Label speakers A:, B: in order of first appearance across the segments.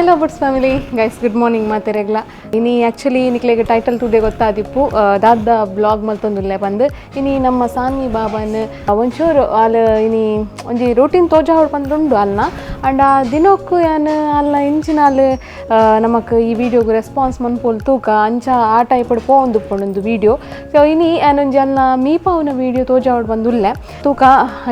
A: Hi lovebirds family guys good morning ಮಾತೆರೆಗ್ಲ ಇನಿ actually ನಿಕ್ಲೆಗೆ ಟೈಟಲ್ ಟುಡೇ ಗೊತ್ತಾದಿಪ್ಪು ದಾದ ಬ್ಲಾಗ್ ಮಲ್ತೊಂದುಲ್ಲೆ ಬಂದು ಇನಿ ನಮ್ಮ ಸಾನ್ವಿ ಬಾಬನ್ ಒಂಚೂರು ಆಲ್ ಇನಿ ಒಂಜಿ ರೂಟೀನ್ ತೋಜಾ ಹೊಡ್ಪಂದುಂಡು ಅಲ್ನ ಅಂಡ್ ದಿನಕ್ಕೂ ಯಾನು ಅಲ್ಲ ಇಂಚಿನ ಅಲ್ಲಿ ನಮಕ್ ಈ ವಿಡಿಯೋಗೆ ರೆಸ್ಪಾನ್ಸ್ ಮನ್ಪೋಲ್ ತೂಕ ಅಂಚ ಆ ಟೈಪ್ ಪೋಂದುಪ್ಪೊಂದು ವಿಡಿಯೋ ಸೊ ಇನಿ ಏನೊಂಜಿ ಅಲ್ಲ ಮೀಪಾವನ ವಿಡಿಯೋ ತೋಜಾ ಹೊಡ್ ಬಂದುಲ್ಲೆ ತೂಕ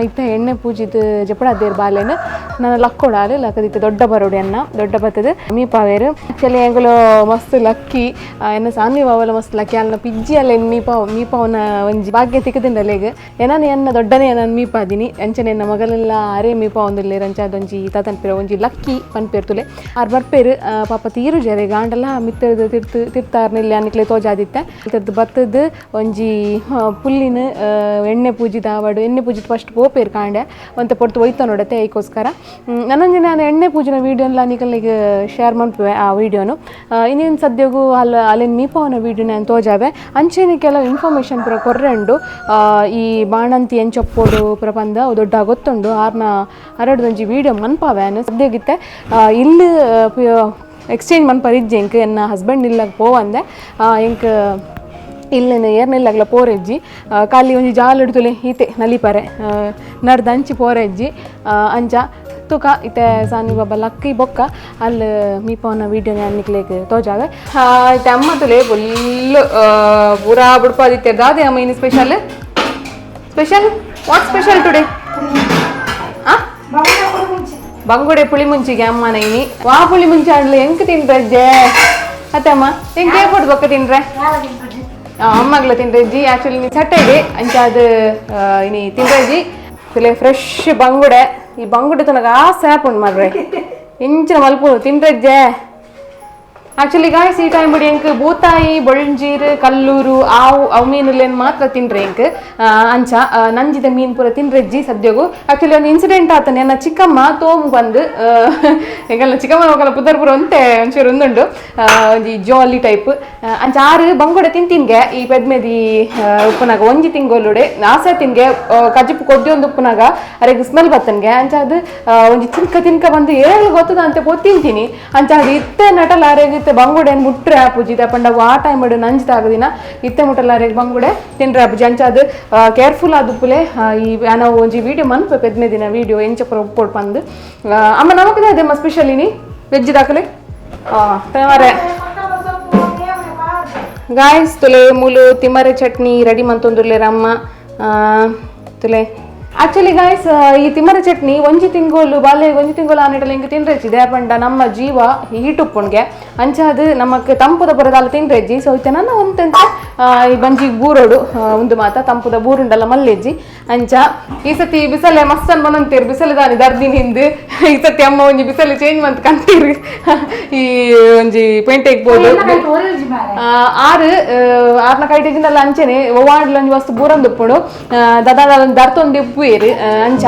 A: ಐತೆ ಎಣ್ಣೆ ಪೂಜಿದ ಜಪಡಾದೇರ್ ಬಾಲೆನ್ ನನ್ನ ಲಕ್ಕೊಡಾಲು ಲಕ್ಕದಿತ್ತೆ ದೊಡ್ಡ ಬರೋಡಿ ಅನ್ನ ದೊಡ್ಡ ಬತ್ತದ ಮೀಪಾವೇರು ಆ್ಯಕ್ಚುಲಿ ಎಂಗುಲು ಮಸ್ತ್ ಲಕ್ಕಿ ಎನ್ನ ಸಾನ್ವಿ ಬಾವಲ ಮಸ್ತ್ ಲಕ್ಕಿ ಅಲ್ಲ ಪಿಜ್ಜಿ ಅಲ್ಲ ಎನ್ನ ಮೀಪಾವನ ಒಂಜಿ ಭಾಗ್ಯ ತಿಕ್ಕದಿಂದಲೆಗ್ ಏನಾನು ಎನ್ನ ದೊಡ್ಡನೇ ನಾನು ಮೀಪಾದಿನಿ ಅಂಚನೆ ಎನ್ನ ಮಗಲೆಲ್ಲ ಅರೇ ಮೀಪಾ ಒಂದಿಲ್ಲೇರು ಅಂಚ ಅದೊಂಜಿ ತಾತನ್ಪೇರು ಒಂಜಿ ಲಕ್ಕಿ ಪನ್ಪೇರ್ತುಲೆ ಆರ್ ಬರ್ಪೇರು ಪಾಪ ತೀರು ಜರೆ ಗಾಂಡಲ್ಲ ಮಿತ್ತದ ತಿರ್ತಾರ್ನಿಲ್ಲ ಅನ್ಕ್ಲೆ ತೋಜಾದಿತ್ತೆ ಇತ್ತದ್ದು ಬತ್ತದ ಒಂಜಿ ಪುಲ್ಲಿನ ಎಣ್ಣೆ ಪೂಜಿದ ಆವಡು ಎಣ್ಣೆ ಪೂಜಿದ ಫಸ್ಟ್ ಪೋಪೇರು ಕಾಂಡೆ ಒಂತ ಪೊರ್ತು ಒಯ್ತ ನೋಡತ್ತೆ ಐಕೋಸ್ಕರ ನನ್ನೊಂಜಿ ನಾನು ಎಣ್ಣೆ ಪೂಜೆನ ವೀಡಿಯೋಲ್ಲ ನಿಕಲ್ಲಿಗೆ ಶೇರ್ ಮಾಡ್ಪುವೆ ಆ ವೀಡಿಯೋನು ಇನ್ನೇನು ಸದ್ಯಗೂ ಅಲ್ಲಿನ ಮೀಪಾವನ ವೀಡಿಯೋ ನಾನು ತೋಜಾವೆ ಅಂಚೆನೆ ಕೆಲವು ಇನ್ಫಾರ್ಮೇಷನ್ ಪೂರ ಕೊರ್ರೆಂಡು ಈ ಬಾಣಂತಿ ಎಂಚಪ್ಪೋಡು ಪೂರ ಬಂದ ದೊಡ್ಡ ಗೊತ್ತುಂಡು ಆರ್ನ ಹರಡ್ದೊಂಜಿ ವೀಡಿಯೋ ಮನ್ಪಾವ್ಯಾನು ಸದ್ಯಗಿತ್ತೆ ಇಲ್ಲಿ ಎಕ್ಸ್ಚೇಂಜ್ ಮನ್ಪರಿಜ್ಜೆ ಎಂಕ್ ಎನ್ನ ಹಸ್ಬೆಂಡ್ ಇಲ್ಲಾಗ ಪೋವಂದೆ ಎಂಕ್ ಇಲ್ಲಿನ ಏರ್ನೆಲ್ಲಾಗಲ ಪೋರೆಜ್ಜಿ ಖಾಲಿ ಒಂಜಿ ಜಾಲ್ ಹಿಡ್ತುಲೆ ಈತೆ ನಲಿಪರೆ ನಡ್ದು ಅಂಚಿ ಪೋರೆಜ್ಜಿ ಅಂಚ ತುಕ ಇತ್ತೆ ಸಾನಿ ಬಾಬಾ ಲಕ್ಕಿ ಬೊಕ್ಕ ಅಲ್ಲಿ ಮೀಪವನ ವೀಡಿಯೋನ ಅನ್ನಿಕ್ಲೇಗೆ ತೋಜಾವೆ ಇತ್ತೆ ಅಮ್ಮ ತುಲೆ ಫುಲ್ ಪೂರಾ ಬುಡ್ಪಾದಿತ್ತೆ ದಾದೆ ಅಮ್ಮ ಇನ್ನು ಸ್ಪೆಷಲ್ ವಾಟ್ ಸ್ಪೆಷಲ್ ಟುಡೇ ಬಂಗುಡೆ ಪುಳಿ ಮುಂಚಿಗೆ ಅಮ್ಮನ ಇನಿ ವಾ ಪುಳಿ ಮುಂಚೆ ಆಡ್ಲಿ ಹೆಂಗೆ ತಿನ್ರಜ್ಜೆ ಅತ್ತೆ ಅಮ್ಮ ಹೆಂಗೆ ಕೇಕ್ ಕೊಟ್ಟು ಬೊಕ್ಕ ತಿನ್ರೆ ಅಮ್ಮಗ್ಲ ತಿನ್ರಜ್ಜಿ ಆ್ಯಕ್ಚುಲಿ ನೀ ಸಟರ್ಡೆ ಅಂಚ ಅದು ಇನಿ ತಿನ್ರಜ್ಜಿ ತುಲೆ ಫ್ರೆಶ್ ಬಂಗುಡೆ ಈ ಬಂಗುಡೆ ತನಕ ಆಸೆ ಉಂಡು ಮಾರ್ರೆ ಇಂಚಿನ ಮಲ್ಪು ತಿನ್ರಜ್ಜೆ ಆ್ಯಕ್ಚುಲಿ ಗಾಯ್ಸ್ ಈ ಟೈಮ್ ಬಿಡಿ ಎಂಕ್ ಬೂತಾಯಿ ಬೊಳ್ಂಜೀರು ಕಲ್ಲೂರು ಅವು ಮೀನುಲೇನು ಮಾತ್ರ ತಿನ್ರಿ ಎಂಕ್ ಅಂಚ ನಂಜಿದ ಮೀನು ಪೂರ ತಿನ್ರಜ್ಜಿ ಸದ್ಯಗೂ ಆ್ಯಕ್ಚುಲಿ ಒಂದು ಇನ್ಸಿಡೆಂಟ್ ಆತ ನನ್ನ ಚಿಕ್ಕಮ್ಮ ತೋಮು ಬಂದು ಎಂಗಲ್ಲ ಚಿಕ್ಕಮ್ಮ ಮಕ್ಕಳ ಪುದರ್ ಪೂರ ಒಂತೆ ಒಂಚೂರು ಒಂದುಂಡು ಒಂಜಿ ಜಾಲಿ ಟೈಪ್ ಅಂಚ ಆರು ಬಂಗುಡೆ ತಿಂತಿನ್ಗೆ ಈ ಪೆದ್ಮೆದಿ ಉಪ್ಪುನಾಗ ಒಂಜಿ ತಿಂಗೋಲುಡೆ ಆಸೆ ತಿನ್ಗೆ ಕಜಿಪ್ಪು ಕೊದ್ದಿ ಉಪ್ಪುನಾಗ ಅರೆಗೆ ಸ್ಮೆಲ್ ಬತ್ತನ್ಗೆ ಅಂಚ ಅದು ಒಂಜಿ ತಿನ್ಕ ಬಂದು ಏಳು ಗೊತ್ತದ ಅಂತ ತಿಂತೀನಿ ಅಂಚ ಅದು ಇತ್ತೆ ನಟಲ್ ಅರೆಗೆ ಬಂಗುಡೆ ಮುಟ್ರೆ ಆಪುಜಿ ಪಂಡವು ಆ ಟೈಮ್ ಇಡು ನಂಜಿತ ಆಗದಿನ ಇತ್ತೆ ಮುಟ್ಟಲಾರೆಗೆ ಬಂಗುಡೆ ತಿನ್ರೆ ಆಪುಜಿ ಅಂಚ ಅದು ಕೇರ್ಫುಲ್ ಆದುಪ್ಪುಲೆ ಈ ನಾವು ಒಂಜಿ ವೀಡಿಯೋ ಮನ್ಪೆ ಪೆದ್ಮೆ ದಿನ ವೀಡಿಯೋ ಎಂಚಪುರ ಉಪ್ಪೊಡು ಪಂದು ಅಮ್ಮ ನಮಕದ ಅದೇಮ್ಮ ಸ್ಪೆಷಲ್ ಇನಿ ವೆಜ್ ದಾಖಲೆ ತಮಾರೆ ಗಾಯ್ಸ್ ತುಲೆ ಮೂಲು ತಿಮ್ಮರೆ ಚಟ್ನಿ ರೆಡಿ ಮಂತೊಂದುರ್ಲೇರ ಅಮ್ಮ ತುಲೆ ಆ್ಯಕ್ಚುಲಿ ಗಾಯ್ಸ್ ಈ ತಿಮ್ಮರೆ ಚಟ್ನಿ ಒಂಜಿ ತಿಂಗೋಲು ಬಾಲೆ ಒಂಜಿ ತಿಂಗೋಲು ಆನೆಟಲ್ಲಿ ಹಿಂಗೆ ತಿನ್ರೆಜ್ಜಿದೆ ಪಂಡ ನಮ್ಮ ಜೀವ ಹೀಟುಪ್ಪುಣ್ಗೆ ಅಂಚ ಅದು ನಮಕ್ ತಂಪುದ ಬರೋದಲ್ಲ ತಿನ್ರೆಜ್ಜಿ ಸೊ ಇತ್ತೆ ನನ್ನ ಒಂತೆಂತ ಈ ಬಂಜಿ ಬೂರೋಡು ಒಂದು ಮಾತ ತಂಪುದ ಬೂರುಂಡಲ್ಲ ಮಲ್ಲೆಜ್ಜಿ ಅಂಚ ಈ ಸತಿ ಬಿಸಲೆ ಮಸ್ತನ್ ಮನಂತೀರು ಬಿಸಲು ದಾನಿ ದರ್ದಿನ ಹಿಂದೆ ಈ ಸತಿ ಅಮ್ಮ ಒಂಜಿ ಬಿಸಲು ಚೇಂಜ್ ಮಂತ್ ಕಂತೀರಿ ಈ ಒಂಜಿ ಪೇಂಟೆ ಇಕ್ಬೋದು ಆರ್ನ ಕೈಟೇಜಿಂದಲ್ಲ ಅಂಚೆನೆ ಒವಾಡ್ಲ ಒಂಜಿ ವಸ್ತು ಬೂರಂದುಪ್ಪುಡು ದಾದ ದರ್ತೊಂದು ಉಪ್ಪು ಏರು ಅಂಚ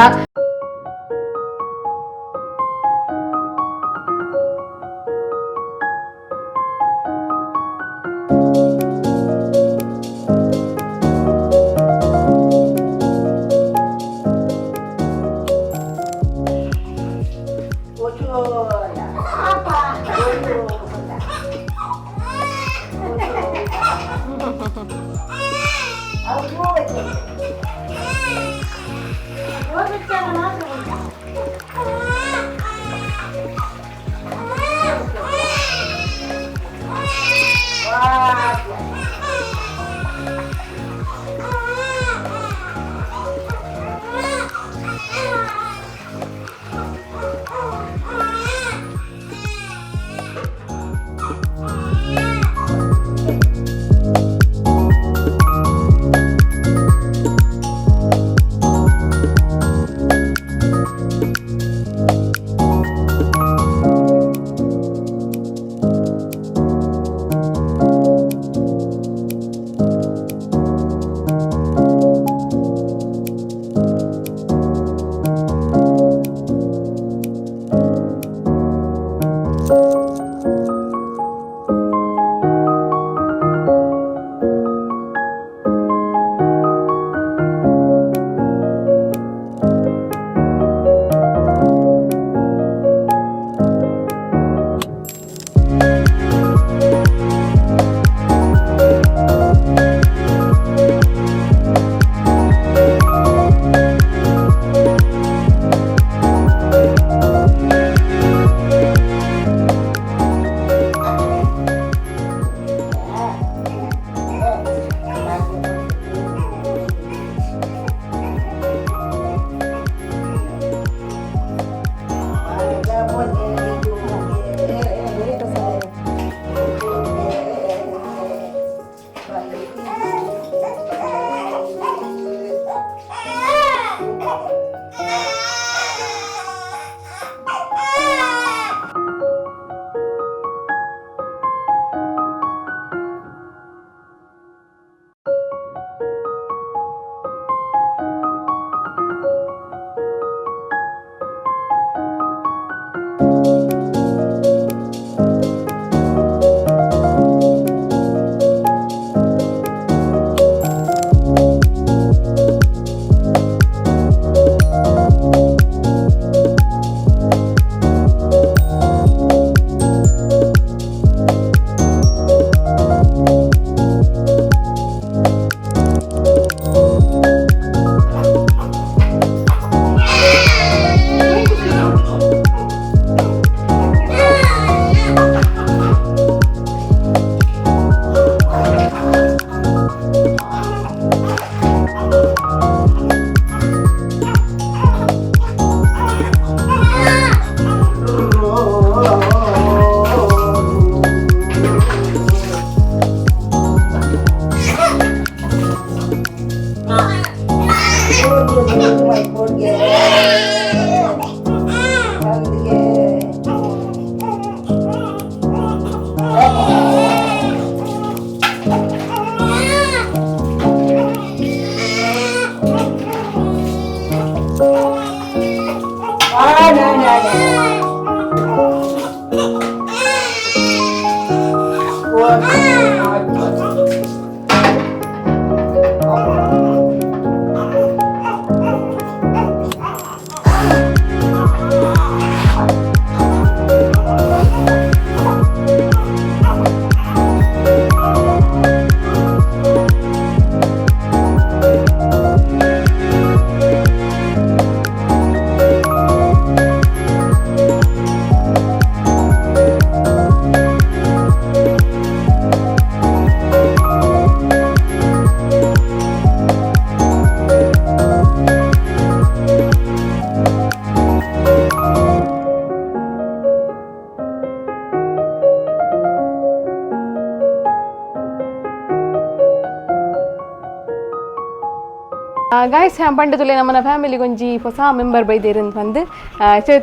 A: ಗಾಯ್ಸ್ ಪಂಡತುಲೆ ನಮ್ಮನ ಫ್ಯಾಮಿಲಿಗೆ ಒಂಜಿ ಹೊಸ ಮೆಂಬರ್ ಬೈದೇರು ಬಂದು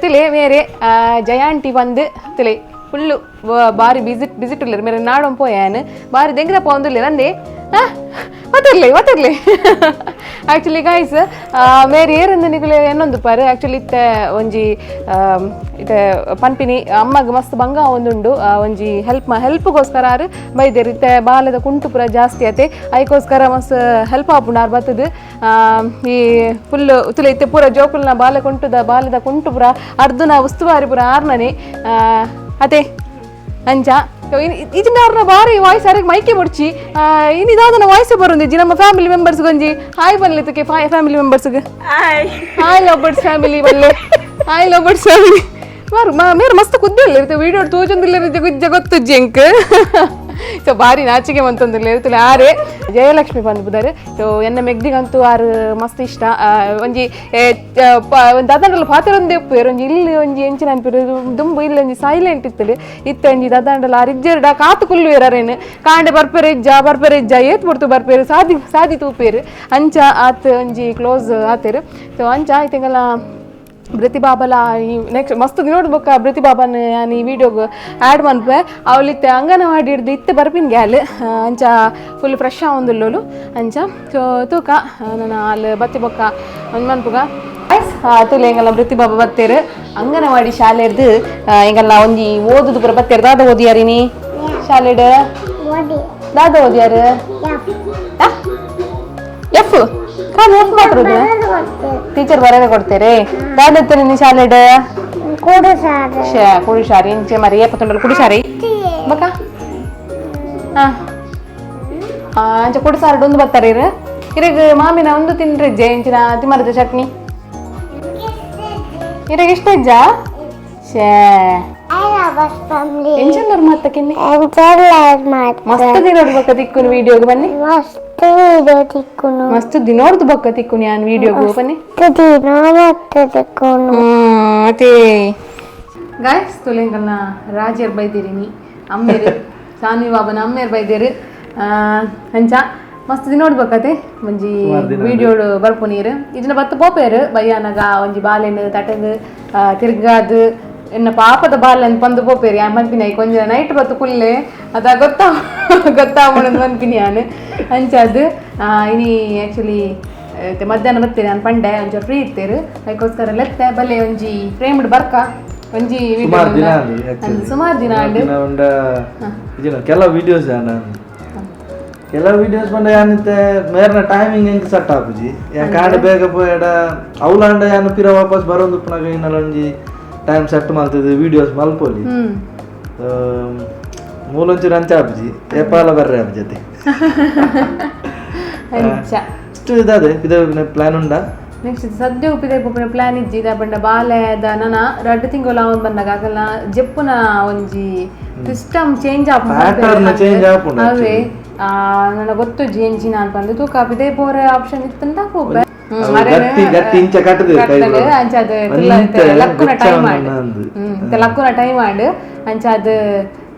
A: ತುಲೆ ಬೇರೆ ಜಯಾಂಟಿ ಬಂದು ತುಲೆ ಫುಲ್ಲು ಬಾರಿ ವಿಸಿಟ್ ಉಳ್ಳರು ಮೇರೆ ನಾಡೊಂದು ಪೋಯಾನು ಬಾರಿ ದೆಂಗ್ರ ಪೋಂದುಲ್ಲೆ ನಂದೆ ಒತ್ತರ್ಲೆ ಆ್ಯಕ್ಚುಲಿ ಗಾಯ್ಸ್ ಮೇರೆ ಏರಂದು ನಿಗುಲೆ ಎನ್ನೊಂದು ಪಾರು ಆ್ಯಕ್ಚುಲಿ ಇತ್ತ ಒಂಜಿ ಇತ್ತ ಪನ್ಪಿನಿ ಅಮ್ಮಗ ಮಸ್ತ್ ಬಂಗ ಒಂದುಂಡು ಒಂಜಿ ಹೆಲ್ಪ್ಗೋಸ್ಕರ ಆರು ಬೈದೇರು ಇತ್ತ ಬಾಲದ ಕುಂಟು ಪೂರ ಜಾಸ್ತಿ ಆತೆ ಅದಕ್ಕೋಸ್ಕರ ಮಸ್ತ್ ಹೆಲ್ಪ್ ಆಪುಂಡು ಆರು ಬತ್ತದು ಈ ಫುಲ್ ತುಲೆ ಇತ್ತೆ ಪೂರ ಜೋಕುಲ್ನ ಬಾಲದ ಕುಂಟು ಪೂರ ಅರ್ಧನ ಉಸ್ತುವಾರಿ ಪೂರ ಆರ್ನನೆ ಅದೇ ಅಂಚ ಇದನ್ನ ಬಾರಿ ವಾಯ್ಸ್ ಅರೆಗೆ ಮೈಕೆ ಮುಡ್ಚಿ ಇನ್ನಿದಾದ ವಾಯ್ಸ್ ಬರೋಂದಿಜ್ಜಿ ನಮ್ಮ ಫ್ಯಾಮಿಲಿ ಮೆಂಬರ್ಸ್ ಗೊಂಜಿ ಹಾಯ್ ಬನ್ಲಿತ್ತಕ್ಕೆ ಫ್ಯಾಮಿಲಿ ಮೆಂಬರ್ಸ್ಗೆ ಹಾಯ್ ಲವ್ಬರ್ಡ್ಸ್ ಫ್ಯಾಮಿಲಿ ಬಲ್ಲೆ ಹಾಯ್ ಲವ್ಬರ್ಡ್ಸ್ ಫ್ಯಾಮಿಲಿ ಮೇರೆ ಮಸ್ತ್ ಕುದ್ದಿಲ್ಲ ಇರುತ್ತೆ ವೀಡಿಯೋ ತೋಜೊಂದಿಲ್ಲ ಗುಜ್ಜ ಗೊತ್ತುಜ್ಜಿ ಎಂಕ್ ಸೊ ಬಾರಿ ನಾಚಿಕೆ ಮಂತೊಂದಿಲ್ಲ ಇರ್ತಲ್ಲ ಆರೆ ಜಯಲಕ್ಷ್ಮಿ ಬಂದ್ಬಿದ್ದಾರೆ ಸೊ ಎನ್ನ ಮೆಗ್ದಿಗಂತೂ ಆರು ಮಸ್ತ್ ಇಷ್ಟ ಒಂಜಿ ದಾದಾಂಡಲ ಪಾತ್ರೊಂದೇ ಉಪ್ಪೇರು ಒಂಜಿ ಇಲ್ಲಿ ಒಂಜಿ ಎಂಚಿನ ಅನ್ಪಿರು ದುಂಬು ಇಲ್ಲಿ ಒಂಜಿ ಸೈಲೆಂಟ್ ಇತ್ತಲು ಇತ್ತ ಒಂಜಿ ದಾದಾಂಡಲ ಆರು ಇಜ್ಜೆರಡ ಕಾತು ಕುಲ್ಲು ಇರೇನು ಕಾಂಡೆ ಬರ್ಪೇರು ಇಜ್ಜ ಏತ್ ಬಿಡ್ತು ಬರ್ಪೇರು ಸಾದಿ ತೂಪೇರು ಅಂಚ ಆತ್ ಒಂಜಿ ಕ್ಲೋಸ್ ಆತೇರು ಸೊ ಅಂಚ ಆಯ್ತಂಗಲ್ಲ ಪ್ರತಿಭಾಬಲ ಈ ನೆಕ್ಸ್ಟ್ ಮಸ್ತ್ ನೋಡ್ಬೇಕ ಪ್ರತಿಭಾಬನ್ ನಾನು ಈ ವಿಡಿಯೋಗೆ ಆ್ಯಡ್ ಮನ್ಪೆ ಅವಳಿತ್ತೆ ಅಂಗನವಾಡಿ ಹಿಡ್ದು ಇತ್ತೆ ಬರ್ಪಿನ ಗ್ಯಾಲ್ ಅಂಚ ಫುಲ್ ಫ್ರೆಶ್ ಆಗೊಂದುಲ್ಲೋಲು ಅಂಚ ಸೊ ತೂಕ ನಾನು ಅಲ್ಲಿ ಬತ್ತಿ ಬೊಕ್ಕ ಒಂದು ಮನ್ಪುಗ ತುಲೆ ಹೆಂಗಲ್ಲ ಪ್ರತಿಭಾಬ ಬತ್ತೇರು ಅಂಗನವಾಡಿ ಶಾಲೆಡ್ದು ಹೆಂಗಲ್ಲ ಒಂಜಿ ಓದುದು ಪೂರ ಬತ್ತೇರು ದಾದ ಓದಿಯಾರಿನಿ ಶಾಲೆಡ್ ದಾದ ಓದಿಯಾರು ಎಫ್ ಎಫ್ ಮಾತ್ರ ಟೀಚರ್ ಬರೋದೇ ಕೊಡ್ತೇರೆ ದಾದ ನೀನು ಶಾಲೆಡ್ ಕುಡಿಸಾರಿ ಇಂಚೆ ಮರಿ ಏಪತ್ತೊಂಡಲ್ಲಿ ಕುಡಿಸಾರಿ ಬಕ್ಕ ಅಂಚ ಕುಡಿಸಾರಡು ಒಂದು ಬರ್ತಾರೆ ಇರಗ ಮಾಮಿನ ಒಂದು ತಿನ್ರಿಜ್ಜೆ ಇಂಚಿನ ತಿಮ್ಮರದ ಚಟ್ನಿ ಇರಗ ಎಷ್ಟ ಇಜ್ಜ ಎಂಚಲ್ಲರು ಮಾತಕ್ಕಿನ್ನಿ ಮಸ್ತ್ ದಿನೋಡ್ ಬಕ್ಕ ತಿಕ್ಕುನು ವಿಡಿಯೋಗೆ ಬನ್ನಿ ಮಸ್ತ್ ದಿನೋಡ್ದು ಬಕ್ಕ ತಿಕ್ಕುನಿ ನಾನು ವಿಡಿಯೋಗೆ ಬನ್ನಿ ಮತ್ತೆ ಗಾಯ್ಸ್ ತುಲೆಂಗಲ್ನ ರಾಜರ್ ಬೈದಿರಿನಿ ಅಮ್ಮೇರು ಸಾನ್ವಿ ಬಾಬನ ಅಮ್ಮೇರು ಬೈದೇರು ಅಂಚ ಮಸ್ತ್ ದಿನ ನೋಡ್ಬೇಕತೆ ಒಂಜಿ ವಿಡಿಯೋಡು ಬರ್ಪು ನೀರು ಇದನ್ನ ಬತ್ತ ಪೋಪೇರು ಬಯ್ಯಾನಗ ಒಂಜಿ ಬಾಲೆನ್ ತಟಗ್ ತಿರ್ಗಾದು ಎನ್ನ ಪಾಪದ ಬಾಲ್ ಅಂತ ಬಂದು ಪೋಪೇರಿ ಮನ್ಪಿನಿ ಕೊಂಚ ನೈಟ್ ಬತ್ತು ಕುಲ್ಲೆ ಅದ ಗೊತ್ತಾವಣದು ಮನ್ಪಿನಿ ನಾನು ಅಂಚದು ಇನಿ ಆ್ಯಕ್ಚುಲಿ ಮಧ್ಯಾಹ್ನ ಬರ್ತೇನೆ ನಾನು ಪಂಡೆ ಒಂಚೂರು ಫ್ರೀ ಇತ್ತೇರು ಅದಕ್ಕೋಸ್ಕರ ಲೆತ್ತೆ ಬಲ್ಲೆ ಒಂಜಿ ಫ್ರೇಮ್ಡ್ ಬರ್ಕ ಒಂಜಿ ಸುಮಾರು ದಿನ
B: ಕೆಲವು ವಿಡಿಯೋಸ್ ಬಂದ ಯಾನಿತ್ತೆ ಮೇರ್ನ ಟೈಮಿಂಗ್ ಹೆಂಗೆ ಸೆಟ್ ಆಪುಜಿ ಯಾನ್ ಕಾಂಡ ಬೇಗ ಪೋಯಡ ಅವಲಾಂಡ ಯಾನು ಪಿರ ವಾಪಸ್ ಬರೋದು ಪುನಗ ಇನ್ನೊಂಜಿ ಟೈಮ್ ಸೆಟ್ ಮಾಡ್ತಿದ್ದೆ ವಿಡಿಯೋಸ್ ಮಲ್ಪೋಲಿ ಮೂಲೊಂಚೂರು ಅಂಚ ಆಪುಜಿ ಎಪ್ಪಾಲ ಬರ್ರೆ ಆಪು ಜೊತೆ ಇಷ್ಟು ಇದಾದೆ ಇದೇ ಪ್ಲಾನ್ ಉಂಡಾ
A: ನೆಕ್ಸ್ಟ್ ಸದ್ಯ ಉಪ್ಪಿದೆ ಪ್ಲಾನ್ ಇಜ್ಜಿ ಪಂಡ ಬಾಲೆದ ನನ 2 ತಿಂಗಳು ಅವನ್ ಬಂದಾಗ ಆಗಲ್ಲ ಜಪ್ಪುನ ಒಂಜಿ ಸಿಸ್ಟಮ್ ಚೇಂಜ್ ಆಪುಂಡು ಅವೇ ನನ್ನ ಗೊತ್ತು ಜೇಂಜಿನ ಅಂತ ಬಂದು ತೂಕ ಇದೇ ಬೋರೆ ಆಪ್ಷನ್ ಇತ್ತಂತ ಹೋಗ್ಬೆ ಲಕ್ಕುನ ಟೈಮ್ ಆಡು ಅಂಚಾದ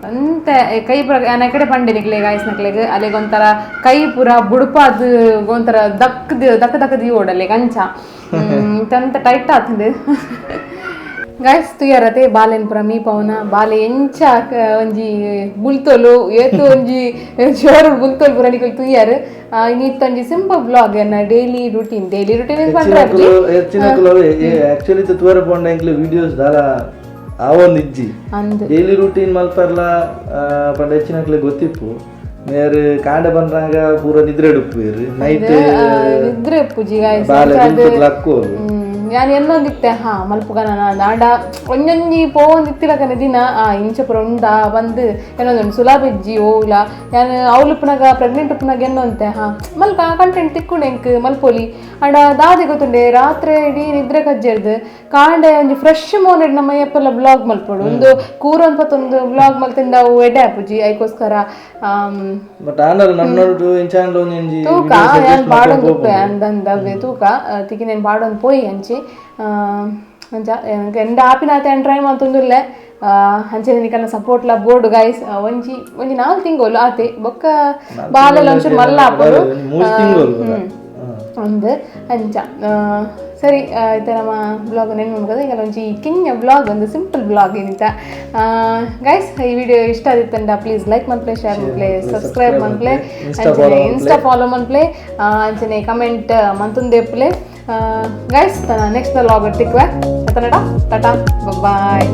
A: ಅಂತ ಕೈ ಪೂರ ನಾನು ಕಡೆ ಪಂಡೆ ನಿಕ್ಲೆ ಗಾಯ್ಸ್ ನಕ್ಲೆಗ್ ಅಲ್ಲಿಗೆ ಒಂಥರ ಕೈ ಪೂರ ಬುಡುಪಾದು ಒಂಥರ ದಕ್ಕದಿ ಓಡಲ್ಲಿ ಕಂಚ ಅಂತ ಟೈಟ್ ಆತಂದು ಗಾಯ್ಸ್ ತುಯ್ಯಾರತೆ ಬಾಲೆನ್ ಪುರ ಮೀ ಪವನ ಬಾಲೆ ಎಂಚ ಒಂಜಿ ಬುಲ್ತೋಲು ಏತು ಒಂಜಿ ಜೋರು ಬುಲ್ತೋಲು ಪುರ ನಿಕಲ್ ತುಯ್ಯಾರು ಇನ್ನಿತ್ತೊಂಜಿ ಸಿಂಪಲ್ ಬ್ಲಾಗ್ ಎನ್ನ ಡೈಲಿ ರೂಟೀನ್
B: ಆಕ್ಚುಲಿ ತುವರ ಪೋಂಡ ಎಂಕ್ಲೆ ವಿಡಿಯೋಸ್ ದಾಲ ಆವೊಂದಿಜ್ಜಿ ಡೈಲಿ ರೂಟೀನ್ ಮಲ್ಪರ್ಲ ಪಂಡ ಹೆಚ್ಚಿನಕ್ಲೆ ಗೊತ್ತಿಪ್ಪು ಮೇರೆ ಕಾಂಡ ಬಂದ್ರಾಗ ಪೂರ ನಿದ್ರೆ ಡುಪ್ಪೇರು ನೈಟ್
A: ನಿದ್ರೆ ಉಪ್ಪುಜಿ
B: ಲಕ್ಕೋರು
A: ನಾನು ಎಲ್ಲೊಂದಿತ್ತೆ ಮಲ್ಪುಗ ನಾನು ನಾಡ ಒಂಜೊಂಜಿ ಪೋವಂದಿತ್ತಿಲಕನೆ ದಿನ ಇಂಚ ಪುರ ಉಂಡ ಬಂದು ಏನೊಂದು ಸುಲಾಭಿಜ್ಜಿ ಓಲ ನಾನು ಅವಳು ಪುನಗ ಪ್ರೆಗ್ನೆಂಟ್ ಪುನಗ ಎನ್ನೊಂತೆ ಮಲ್ಪ ಕಂಟೆಂಟ್ ತಿಕ್ಕೊಂಡು ಎಂಕ್ ಮಲ್ಪೋಲಿ ಅಂಡ ದಾದಿ ಗೊತ್ತುಂಡೆ ರಾತ್ರಿ ಇಡೀ ನಿದ್ರೆ ಕಜ್ಜೆರ್ದು ಕಾಂಡೆ ಒಂಜಿ ಫ್ರೆಶ್ ಮೋನೆಡ್ ನಮ್ಮ ಎಪ್ಪೆಲ್ಲ ಬ್ಲಾಗ್ ಮಲ್ಪೋಡು ಒಂದು ಕೂರೊಂದು ಬ್ಲಾಗ್ ಮಲ್ತಿಂದ ಅವು ಎಡೆ ಆಪುಜಿ ಅದಕ್ಕೋಸ್ಕರ ತೂಕ ನಾನು ಬಾಡೊಂದು ಅಂದಂದವೆ ತೂಕ ತಿಕ್ಕಿ ನಾನು ಬಾಡೊಂದು ಪೋಯಿ ಹಂಚಿ ಅಂಚ ಎಂಡ ಆಪಿನಾತೆ ಟ್ರೈ ಮಾಡ್ತೊಂದುಲ್ಲೆ ಅಂಚೆ ನಿಕಲ್ನ ಸಪೋರ್ಟ್ಲ ಬೋರ್ಡ್ ಗೈಸ್ ಒಂಜಿ 4 ತಿಂಗಳು ಆತೆ ಬೊಕ್ಕ ಬಾಲೆಲ್ಲ ಒಂಚೂರು ಮಲ್ಲ ಹಾಕೋದು ಒಂದು ಅಂಚ ಸರಿ ಇತ್ತೆ ನಮ್ಮ ಬ್ಲಾಗ್ ನೆನ್ಪು ಮಾಡ್ಬೋದು ಈಗ ಒಂಜಿ ಕಿಂಗ್ ಬ್ಲಾಗ್ ಒಂದು ಸಿಂಪಲ್ ಬ್ಲಾಗ್ ಏನಿತ್ತ ಗೈಸ್ ಈ ವಿಡಿಯೋ ಇಷ್ಟ ಆದಿತ್ತಂಡ ಪ್ಲೀಸ್ ಲೈಕ್ ಮನ್ಪ್ಲೆ ಶೇರ್ ಮನ್ಪ್ಲೆ ಸಬ್ಸ್ಕ್ರೈಬ್ ಮನ್ಪ್ಲೆ ಅಂಚನೆ ಇನ್ಸ್ಟಾ ಫಾಲೋ ಮನ್ಪ್ಲೆ ಅಂಚನೆ ಕಮೆಂಟ್ ಮಂತುಂದೆಪ್ಲೆ ಗೈಸ್ ನೆಕ್ಸ್ಟ್ ಬ್ಲಾಗ್ ತಿಕ್ವೆ ಟಾಟಾ ಬಾಯ್.